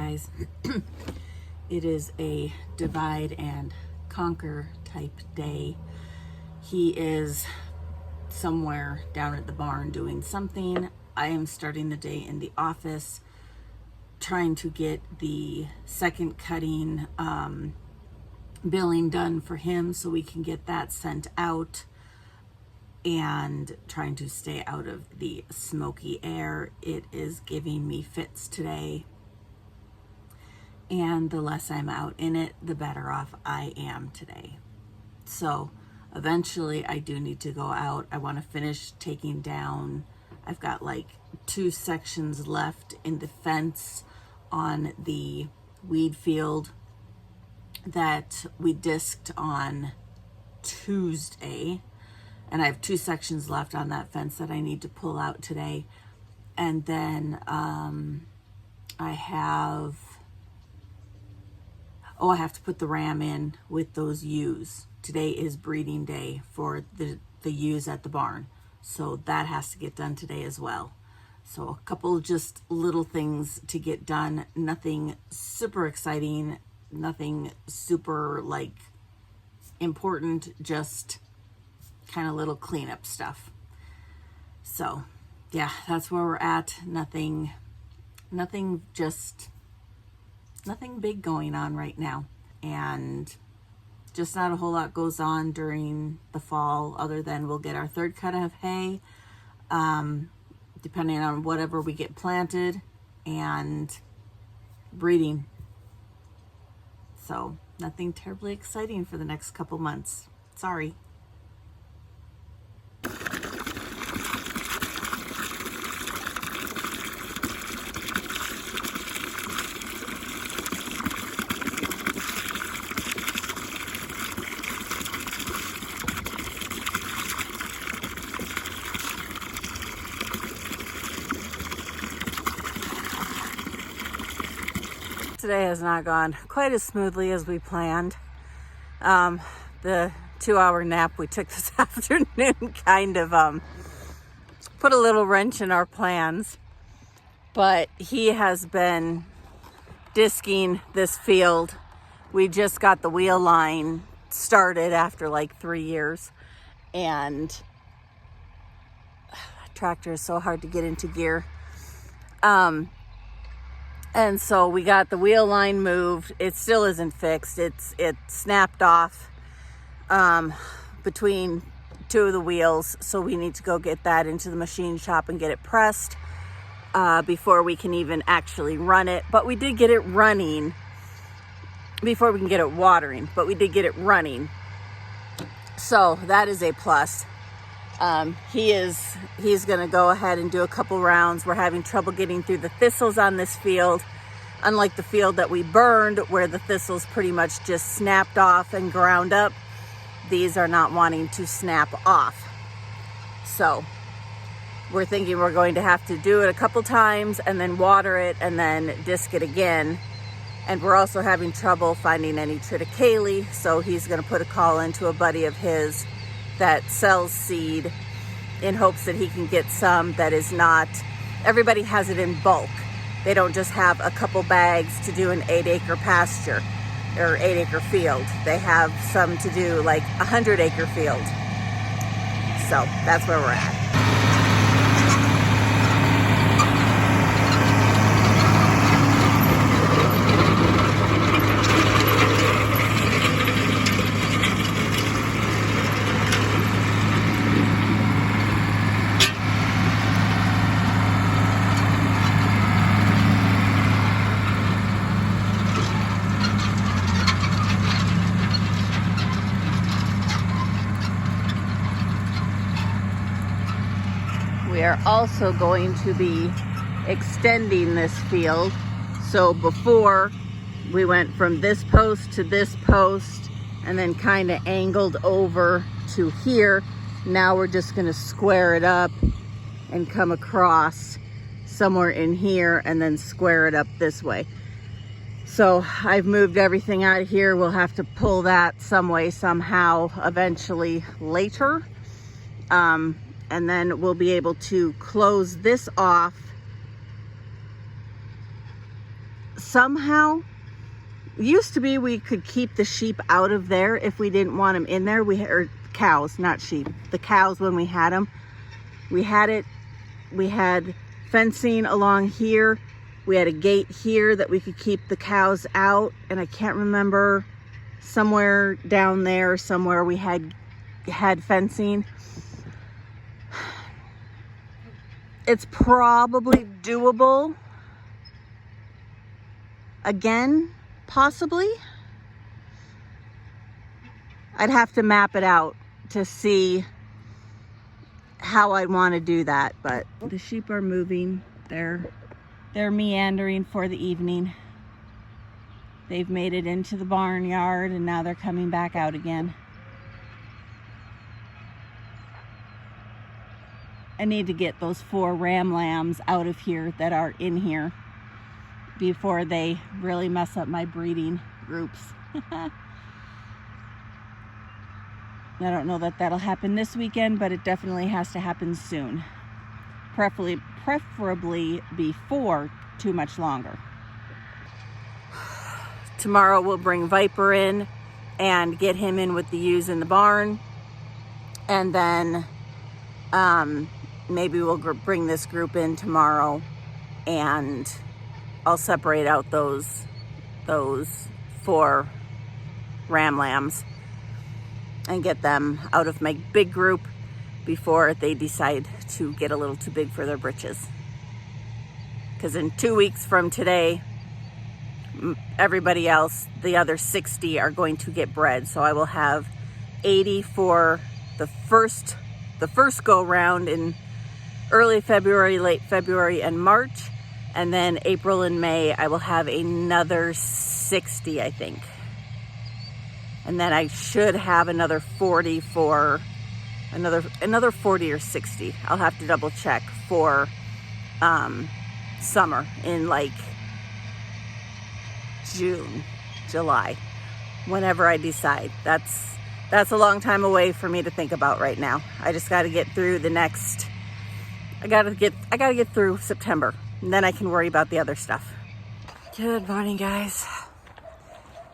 guys. It is a divide and conquer type day. He is somewhere down at the barn doing something. I am starting the day in the office trying to get the second cutting billing done for him so we can get that sent out, and trying to stay out of the smoky air. It is giving me fits today, and the less I'm out in it, the better off I am today. So eventually I do need to go out. I want to finish taking down, I've got like 2 sections left in the fence on the weed field that we disked on Tuesday, and I have 2 sections left on that fence that I need to pull out today. And then I have to put the ram in with those ewes. Today is breeding day for the ewes at the barn, so that has to get done today as well. So a couple just little things to get done, nothing super exciting, nothing super like important, just kind of little cleanup stuff. So yeah, that's where we're at. Nothing big going on right now, and just not a whole lot goes on during the fall other than we'll get our 3rd cut of hay, depending on whatever we get planted, and breeding. So nothing terribly exciting for the next couple months. Sorry. Today has not gone quite as smoothly as we planned. The 2-hour nap we took this afternoon kind of put a little wrench in our plans, but he has been disking this field. We just got the wheel line started after like 3 years, and tractor is so hard to get into gear. And so we got the wheel line moved. It still isn't fixed. It snapped off between 2 of the wheels. So we need to go get that into the machine shop and get it pressed before we can even actually run it. But we did get it running before we can get it watering, but we did get it running. So that is a plus. He's going to go ahead and do a couple rounds. We're having trouble getting through the thistles on this field. Unlike the field that we burned, where the thistles pretty much just snapped off and ground up, these are not wanting to snap off. So we're thinking we're going to have to do it a couple times and then water it and then disc it again. And we're also having trouble finding any triticale, so he's going to put a call into a buddy of his that sells seed in hopes that he can get some that is not, everybody has it in bulk. They don't just have a couple bags to do an 8-acre pasture or 8-acre field. They have some to do like a 100-acre field. So that's where we're at. We are also going to be extending this field. So before we went from this post to this post and then kind of angled over to here. Now we're just going to square it up and come across somewhere in here and then square it up this way. So I've moved everything out of here. We'll have to pull that some way, somehow, eventually later. And then we'll be able to close this off somehow, used to be we could keep the sheep out of there if we didn't want them in there. Or cows, not sheep. The cows, when we had them, we had fencing along here. We had a gate here that we could keep the cows out, and I can't remember, somewhere down there somewhere we had fencing. It's probably doable again, possibly. I'd have to map it out to see how I'd want to do that, but the sheep are moving. They're meandering for the evening. They've made it into the barnyard and now they're coming back out again. I need to get those 4 ram lambs out of here that are in here before they really mess up my breeding groups. I don't know that that'll happen this weekend, but it definitely has to happen soon. Preferably before too much longer. Tomorrow we'll bring Viper in and get him in with the ewes in the barn. And then maybe we'll bring this group in tomorrow, and I'll separate out those 4 ram lambs and get them out of my big group before they decide to get a little too big for their britches. Because in 2 weeks from today, everybody else, the other 60, are going to get bred. So I will have 80 for the first go round in early February, late February, and March. And then April and May, I will have another 60, I think. And then I should have another 40 for another 40 or 60. I'll have to double check for summer in like June, July, whenever I decide. That's a long time away for me to think about right now. I just got to get through I got to get through September, and then I can worry about the other stuff. Good morning, guys.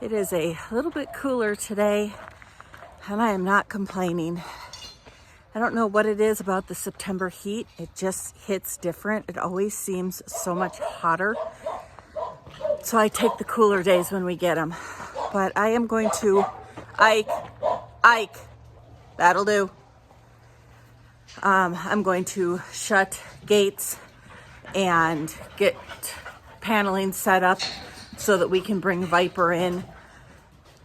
It is a little bit cooler today, and I am not complaining. I don't know what it is about the September heat. It just hits different. It always seems so much hotter. So I take the cooler days when we get them. But I am going to, Ike, that'll do. I'm going to shut gates and get paneling set up so that we can bring Viper in,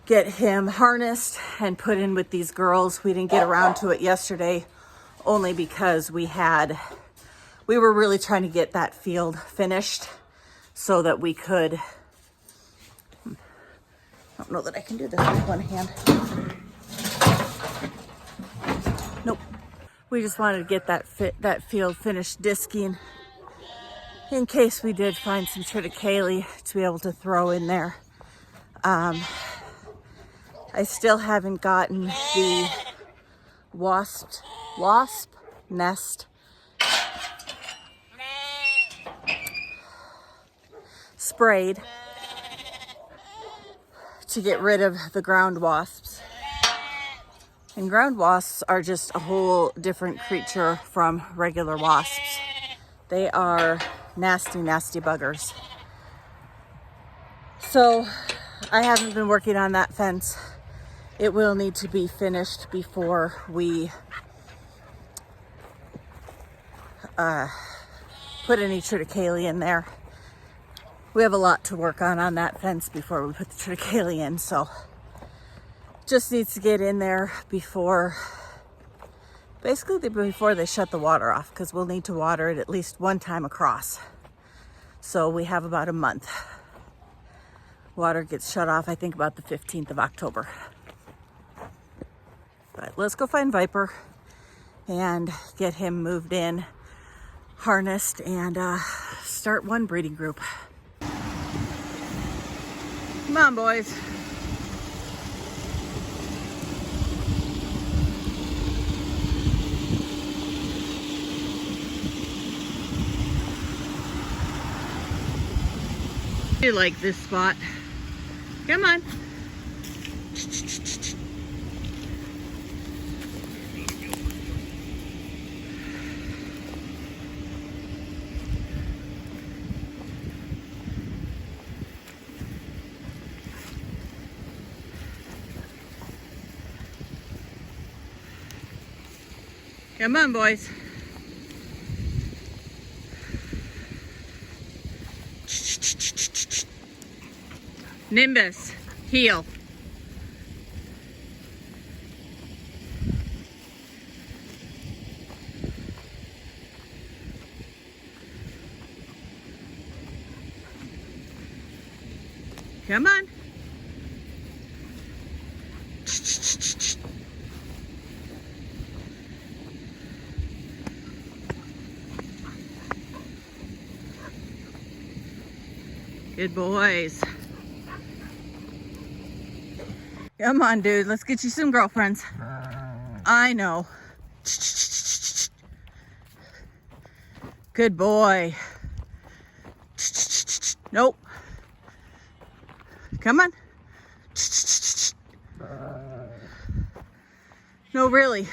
get him harnessed and put in with these girls. We didn't get around to it yesterday only because we were really trying to get that field finished so that we could, I don't know that I can do this with one hand. Nope. We just wanted to get that field finished disking in case we did find some triticale to be able to throw in there. I still haven't gotten the wasp nest sprayed to get rid of the ground wasps. And ground wasps are just a whole different creature from regular wasps. They are nasty, nasty buggers. So I haven't been working on that fence. It will need to be finished before we put any triticale in there. We have a lot to work on that fence before we put the triticale in, so just needs to get in there before they shut the water off, because we'll need to water it at least one time across. So we have about a month. Water gets shut off, I think, about the 15th of October. But let's go find Viper and get him moved in, harnessed, and start one breeding group. Come on, boys. I like this spot. Come on. Come on, boys. Nimbus, heel. Come on. Good boys. Come on, dude. Let's get you some girlfriends. I know. Good boy. Nope. Come on. No, really.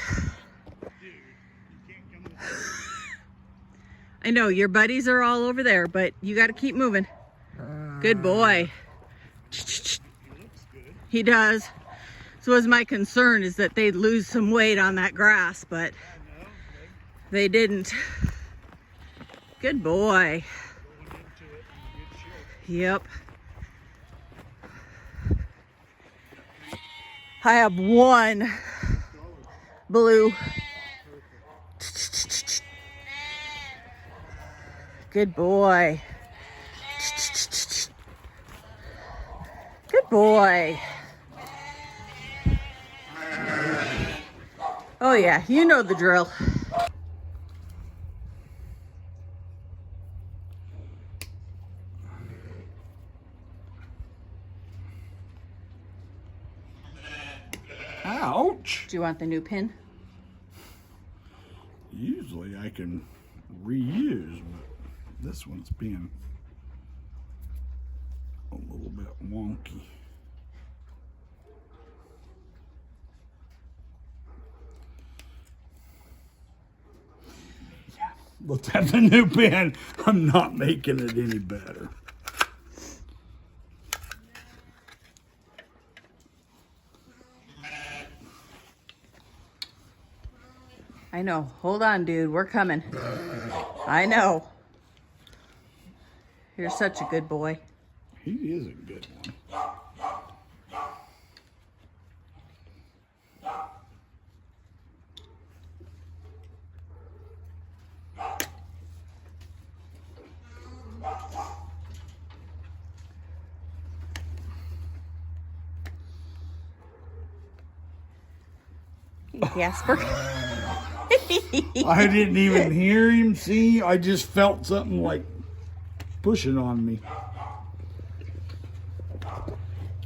I know your buddies are all over there, but you got to keep moving. Good boy. He does. So was my concern is that they'd lose some weight on that grass, but they didn't. Good boy. Yep. I have one blue. Good boy. Good boy. Oh yeah, you know the drill. Ouch! Do you want the new pin? Usually I can reuse, but this one's being a little bit wonky. Yeah, let's have the new pin. I'm not making it any better. I know. Hold on, dude. We're coming. I know. You're such a good boy. He is a good one. Jasper. I didn't even hear him. See, I just felt something like pushing on me.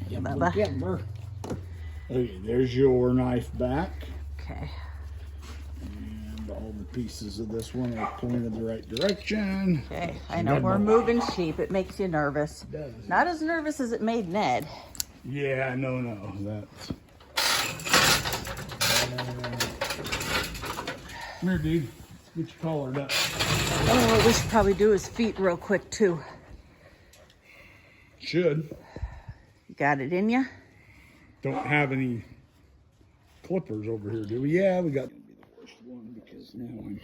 Bubba. Okay, there's your knife back. Okay. And all the pieces of this one are pointed the right direction. Okay. I know we're moving sheep. It makes you nervous. It does. Not as nervous as it made Ned. Yeah, no, that's... Come here, dude. Let's get you collared up. Oh, what we should probably do his feet real quick, too. Should. You got it in ya? Don't have any clippers over here, do we? Yeah, we got... It's gonna be the worst one because now I'm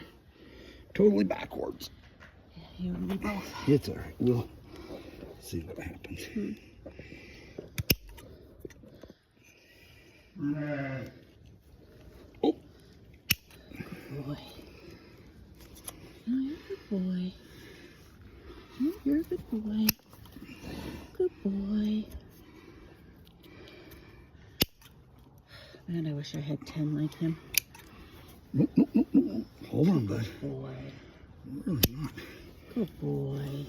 totally backwards. You and me both. It's all right. We'll see what happens. Oh. Good boy. Oh, you're a good boy. Oh, you're a good boy. Good boy. Man, I wish I had 10 like him. No. Hold on, bud. Good boy. Really not. Good boy.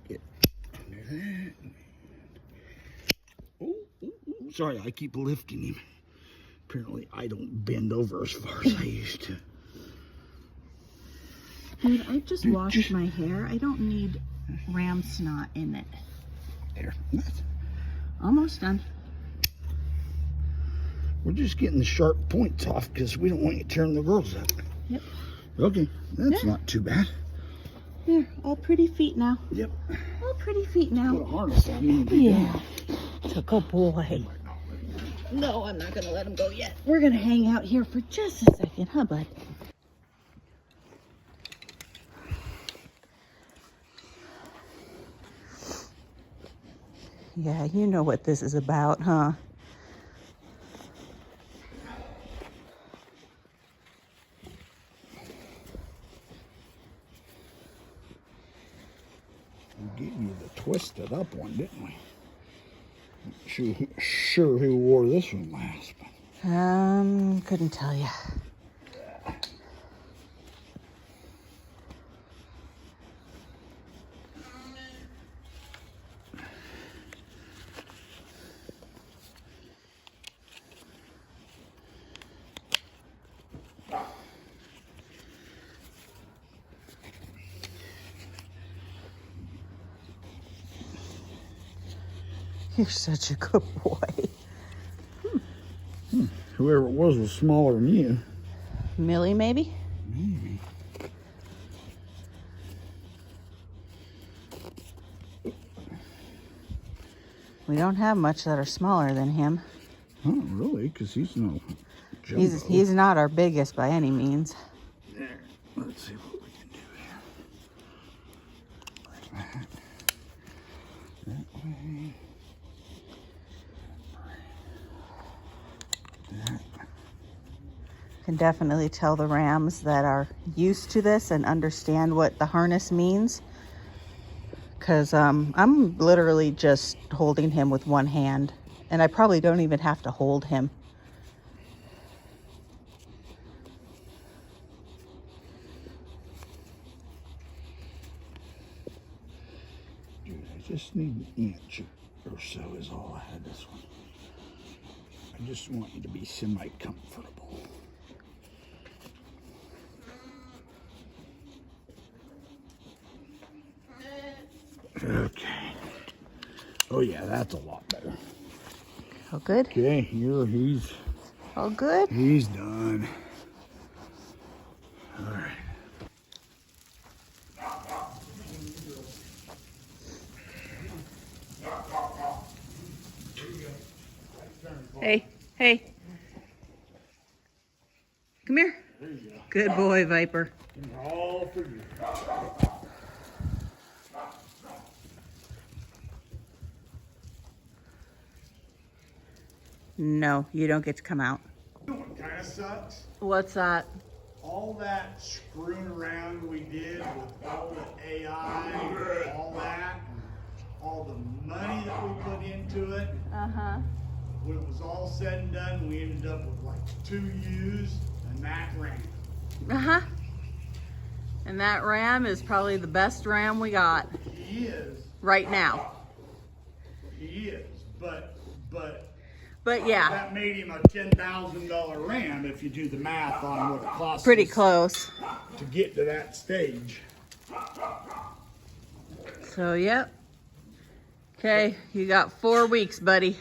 Get under that. Oh. Sorry, I keep lifting him. Apparently, I don't bend over as far as I used to. Dude, I just washed my hair. I don't need ram snot in it. There. That's, Almost done. we're just getting the sharp points off because we don't want you tearing the girls up. Yep. Okay, that's not too bad. There, all pretty feet now. Yep. All pretty feet Put a now. harness on me. Yeah. It's a good boy. No, I'm not going to let him go yet. We're going to hang out here for just a second, huh, bud? Yeah, you know what this is about, huh? We gave you the twisted up one, didn't we? Sure who wore this one last. But... Couldn't tell you. You're such a good boy. Whoever it was smaller than you. Millie, maybe? Maybe. We don't have much that are smaller than him. Huh, really? Because he's no jumbo. He's not our biggest by any means. There. Let's see what we can do here. Like that. That way. That. Can definitely tell the rams that are used to this and understand what the harness means. Because I'm literally just holding him with one hand. And I probably don't even have to hold him. Dude, I just need an inch or so is all I had this one. I just want you to be semi-comfortable. Okay. Oh yeah, that's a lot better. All good? Okay, he's All good? he's done. All right. Hey, hey. Come here. Good boy, Viper. All for you. No, you don't get to come out. You know what kind of sucks? What's that? All that screwing around we did with all the AI, all that, and all the money that we put into it. Uh-huh. When it was all said and done, we ended up with like 2 ewes and that ram. Uh-huh. And that ram is probably the best ram we got He is, right now. he is, but But yeah, that made him a $10,000 ram if you do the math on what it costs pretty us close. to get to that stage. So, yep. Okay, you got 4 weeks, buddy.